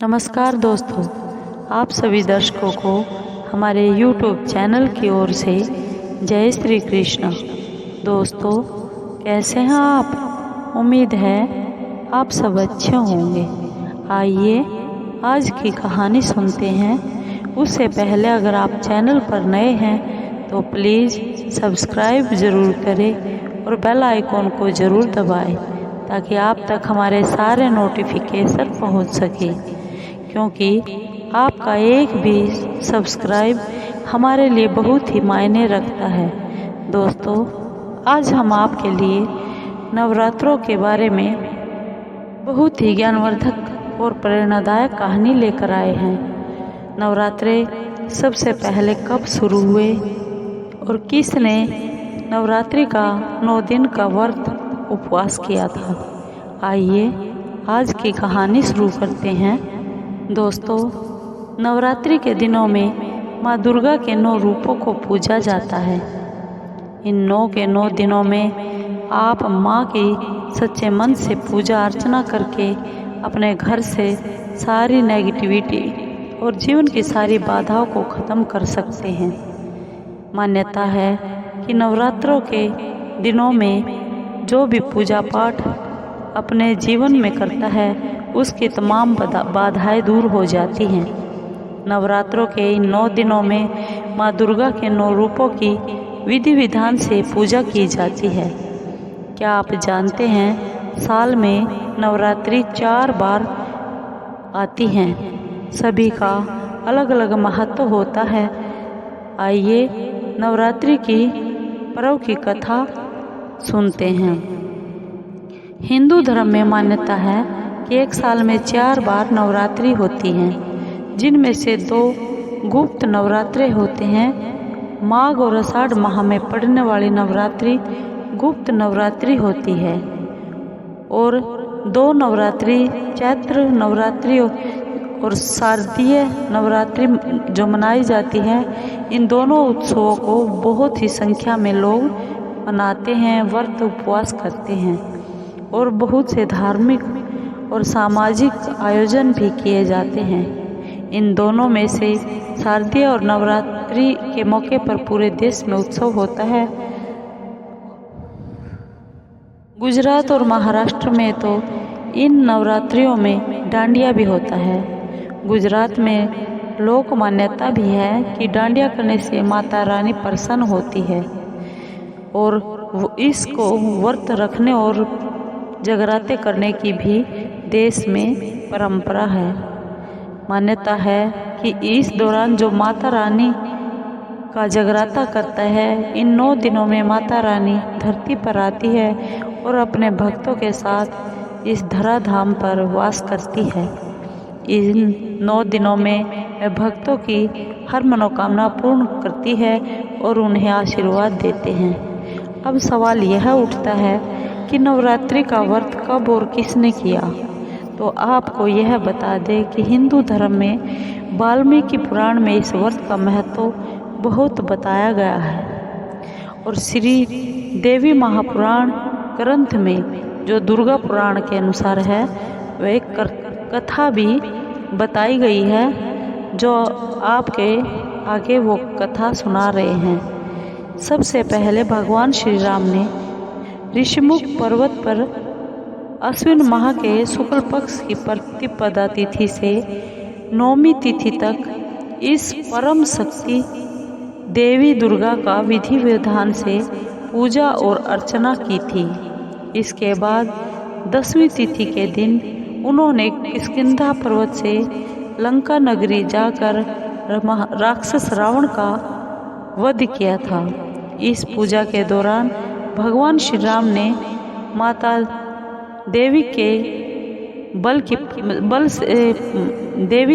नमस्कार दोस्तों, आप सभी दर्शकों को हमारे YouTube चैनल की ओर से जय श्री कृष्ण। दोस्तों, कैसे हैं आप? उम्मीद है आप सब अच्छे होंगे। आइए आज की कहानी सुनते हैं। उससे पहले अगर आप चैनल पर नए हैं तो प्लीज़ सब्सक्राइब ज़रूर करें और बेल आइकॉन को ज़रूर दबाएं ताकि आप तक हमारे सारे नोटिफिकेशन पहुंच सके, क्योंकि आपका एक भी सब्सक्राइब हमारे लिए बहुत ही मायने रखता है। दोस्तों, आज हम आपके लिए नवरात्रों के बारे में बहुत ही ज्ञानवर्धक और प्रेरणादायक कहानी लेकर आए हैं। नवरात्रे सबसे पहले कब शुरू हुए और किसने नवरात्रि का 9 दिन का व्रत उपवास किया था? आइए आज की कहानी शुरू करते हैं। दोस्तों, नवरात्रि के दिनों में माँ दुर्गा के 9 रूपों को पूजा जाता है। इन 9 के 9 दिनों में आप माँ की सच्चे मन से पूजा अर्चना करके अपने घर से सारी नेगेटिविटी और जीवन की सारी बाधाओं को ख़त्म कर सकते हैं। मान्यता है कि नवरात्रों के दिनों में जो भी पूजा पाठ अपने जीवन में करता है उसकी तमाम बाधाएं दूर हो जाती हैं। नवरात्रों के इन 9 दिनों में माँ दुर्गा के 9 रूपों की विधि विधान से पूजा की जाती है। क्या आप जानते हैं, साल में नवरात्रि 4 बार आती हैं। सभी का अलग अलग महत्व होता है। आइए नवरात्रि की पर्व की कथा सुनते हैं। हिंदू धर्म में मान्यता है कि एक साल में 4 बार नवरात्रि होती हैं, जिनमें से 2 गुप्त नवरात्रे होते हैं। माघ और आषाढ़ माह में पड़ने वाली नवरात्रि गुप्त नवरात्रि होती है और 2 नवरात्रि चैत्र नवरात्रि और शारदीय नवरात्रि जो मनाई जाती है। इन दोनों उत्सवों को बहुत ही संख्या में लोग मनाते हैं, व्रत उपवास करते हैं और बहुत से धार्मिक और सामाजिक आयोजन भी किए जाते हैं। इन दोनों में से शारदीय और नवरात्रि के मौके पर पूरे देश में उत्सव होता है। गुजरात और महाराष्ट्र में तो इन नवरात्रियों में डांडिया भी होता है। गुजरात में लोक मान्यता भी है कि डांडिया करने से माता रानी प्रसन्न होती है और इसको व्रत रखने और जगराते करने की भी देश में परंपरा है। मान्यता है कि इस दौरान जो माता रानी का जगराता करता है, इन 9 दिनों में माता रानी धरती पर आती है और अपने भक्तों के साथ इस धराधाम पर वास करती है। इन 9 दिनों में वह भक्तों की हर मनोकामना पूर्ण करती है और उन्हें आशीर्वाद देते हैं। अब सवाल यह उठता है कि नवरात्रि का व्रत कब और किसने किया? तो आपको यह बता दें कि हिंदू धर्म में वाल्मीकि पुराण में इस व्रत का महत्व बहुत बताया गया है और श्री देवी महापुराण ग्रंथ में जो दुर्गा पुराण के अनुसार है वह एक कथा भी बताई गई है, जो आपके आगे वो कथा सुना रहे हैं। सबसे पहले भगवान श्री राम ने ऋषिमुख पर्वत पर अश्विन माह के शुक्ल पक्ष की प्रतिपदा तिथि से 9वीं तिथि तक इस परम शक्ति देवी दुर्गा का विधि विधान से पूजा और अर्चना की थी। इसके बाद 10वीं तिथि के दिन उन्होंने किष्किंधा पर्वत से लंका नगरी जाकर राक्षस रावण का वध किया था। इस पूजा के दौरान भगवान श्री राम ने माता देवी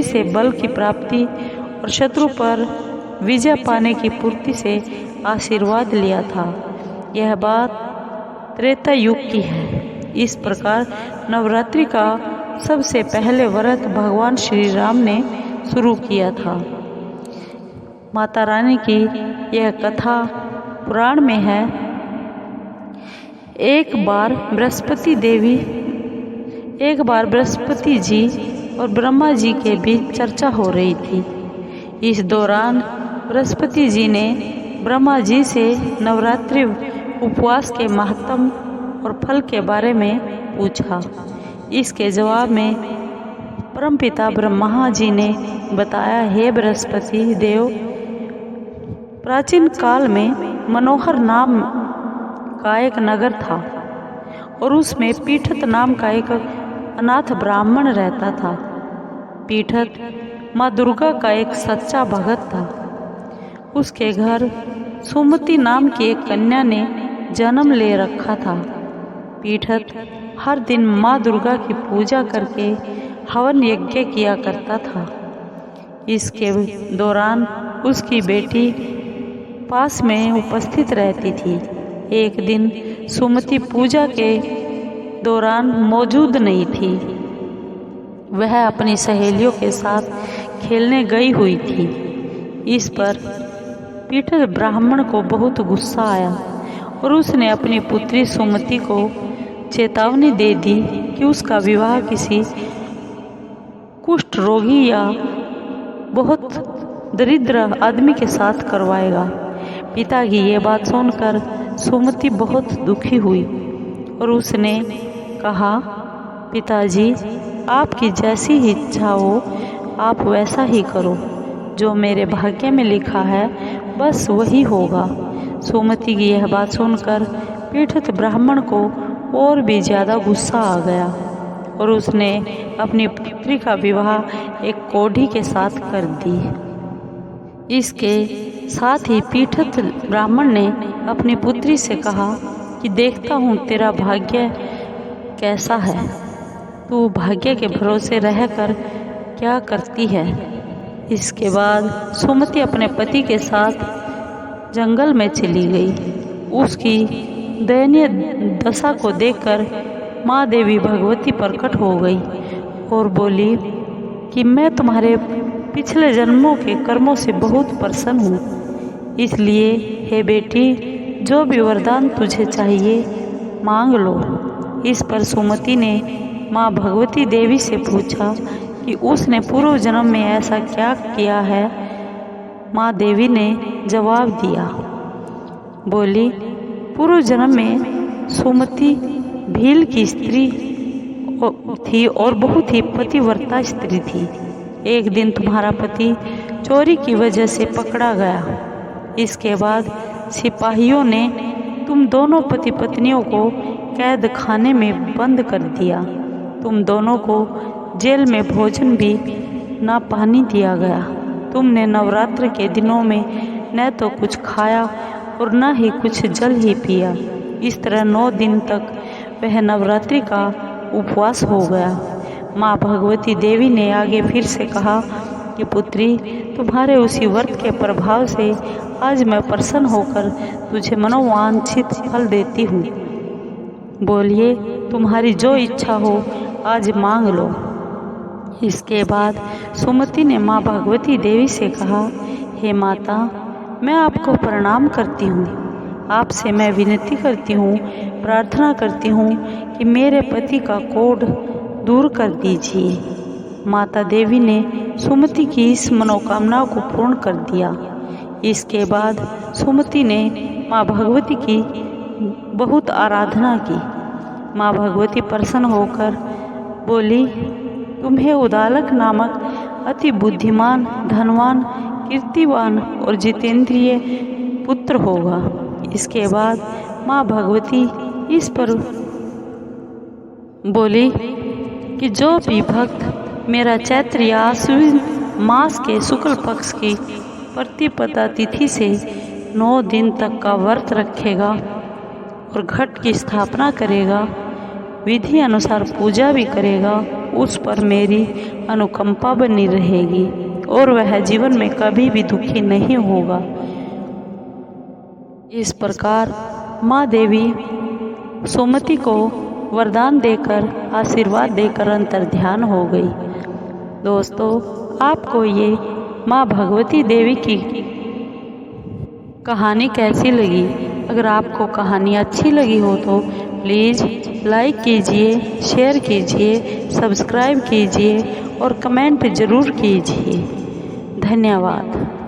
से बल की प्राप्ति और शत्रु पर विजय पाने की पूर्ति से आशीर्वाद लिया था। यह बात त्रेता युग की है। इस प्रकार नवरात्रि का सबसे पहले व्रत भगवान श्री राम ने शुरू किया था। माता रानी की यह कथा पुराण में है। एक बार बृहस्पति जी और ब्रह्मा जी के बीच चर्चा हो रही थी। इस दौरान बृहस्पति जी ने ब्रह्मा जी से नवरात्रि उपवास के महत्व और फल के बारे में पूछा। इसके जवाब में परमपिता ब्रह्मा जी ने बताया, हे बृहस्पति देव, प्राचीन काल में मनोहर नाम का एक नगर था और उसमें पीठत नाम का एक अनाथ ब्राह्मण रहता था। पीठत माँ दुर्गा का एक सच्चा भगत था। उसके घर सुमति नाम की एक कन्या ने जन्म ले रखा था। पीठत हर दिन माँ दुर्गा की पूजा करके हवन यज्ञ किया करता था। इसके दौरान उसकी बेटी पास में उपस्थित रहती थी। एक दिन सुमति पूजा के दौरान मौजूद नहीं थी। वह अपनी सहेलियों के साथ खेलने गई हुई थी। इस पर पीठत ब्राह्मण को बहुत गुस्सा आया और उसने अपनी पुत्री सुमति को चेतावनी दे दी कि उसका विवाह किसी कुष्ठ रोगी या बहुत दरिद्र आदमी के साथ करवाएगा। पिता की ये बात सुनकर सुमति बहुत दुखी हुई और उसने कहा, पिताजी, आपकी जैसी ही इच्छा हो आप वैसा ही करो। जो मेरे भाग्य में लिखा है बस वही होगा। सुमति की यह बात सुनकर पीठत ब्राह्मण को और भी ज़्यादा गुस्सा आ गया और उसने अपनी पुत्री का विवाह एक कोढ़ी के साथ कर दी। इसके साथ ही पीठत ब्राह्मण ने अपनी पुत्री से कहा कि देखता हूँ तेरा भाग्य कैसा है, तू भाग्य के भरोसे रहकर क्या करती है। इसके बाद सुमति अपने पति के साथ जंगल में चली गई। उसकी दयनीय दशा को देखकर माँ देवी भगवती प्रकट हो गई और बोली कि मैं तुम्हारे पिछले जन्मों के कर्मों से बहुत प्रसन्न हूँ, इसलिए हे बेटी, जो भी वरदान तुझे चाहिए मांग लो। इस पर सुमति ने माँ भगवती देवी से पूछा कि उसने पूर्व जन्म में ऐसा क्या किया है। माँ देवी ने जवाब दिया, बोली, पूर्व जन्म में सुमति भील की स्त्री थी और बहुत ही पतिव्रता स्त्री थी। एक दिन तुम्हारा पति चोरी की वजह से पकड़ा गया। इसके बाद सिपाहियों ने तुम दोनों पति पत्नियों को कैद खाने में बंद कर दिया। तुम दोनों को जेल में भोजन भी ना पानी दिया गया। तुमने नवरात्र के दिनों में न तो कुछ खाया और न ही कुछ जल ही पिया। इस तरह 9 दिन तक वह नवरात्रि का उपवास हो गया। माँ भगवती देवी ने आगे फिर से कहा कि पुत्री, तुम्हारे उसी व्रत के प्रभाव से आज मैं प्रसन्न होकर तुझे मनोवांछित फल देती हूँ। बोलिए, तुम्हारी जो इच्छा हो आज मांग लो। इसके बाद सुमति ने माँ भगवती देवी से कहा, हे माता, मैं आपको प्रणाम करती हूँ। आपसे मैं विनती करती हूँ, प्रार्थना करती हूँ कि मेरे पति का कोढ़ दूर कर दीजिए। माता देवी ने सुमति की इस मनोकामना को पूर्ण कर दिया। इसके बाद सुमति ने माँ भगवती की बहुत आराधना की। माँ भगवती प्रसन्न होकर बोली, तुम्हें उदालक नामक अति बुद्धिमान, धनवान, कीर्तिवान और जितेंद्रिय पुत्र होगा। इसके बाद माँ भगवती इस पर बोली कि जो भी भक्त मेरा चैत्र या आश्विन मास के शुक्ल पक्ष की प्रतिपदा तिथि से 9 दिन तक का व्रत रखेगा और घट की स्थापना करेगा, विधि अनुसार पूजा भी करेगा, उस पर मेरी अनुकंपा बनी रहेगी और वह जीवन में कभी भी दुखी नहीं होगा। इस प्रकार माँ देवी सुमति को वरदान देकर, आशीर्वाद देकर अंतर्ध्यान हो गई। दोस्तों, आपको ये माँ भगवती देवी की कहानी कैसी लगी? अगर आपको कहानी अच्छी लगी हो तो प्लीज़ लाइक कीजिए, शेयर कीजिए, सब्सक्राइब कीजिए और कमेंट ज़रूर कीजिए। धन्यवाद।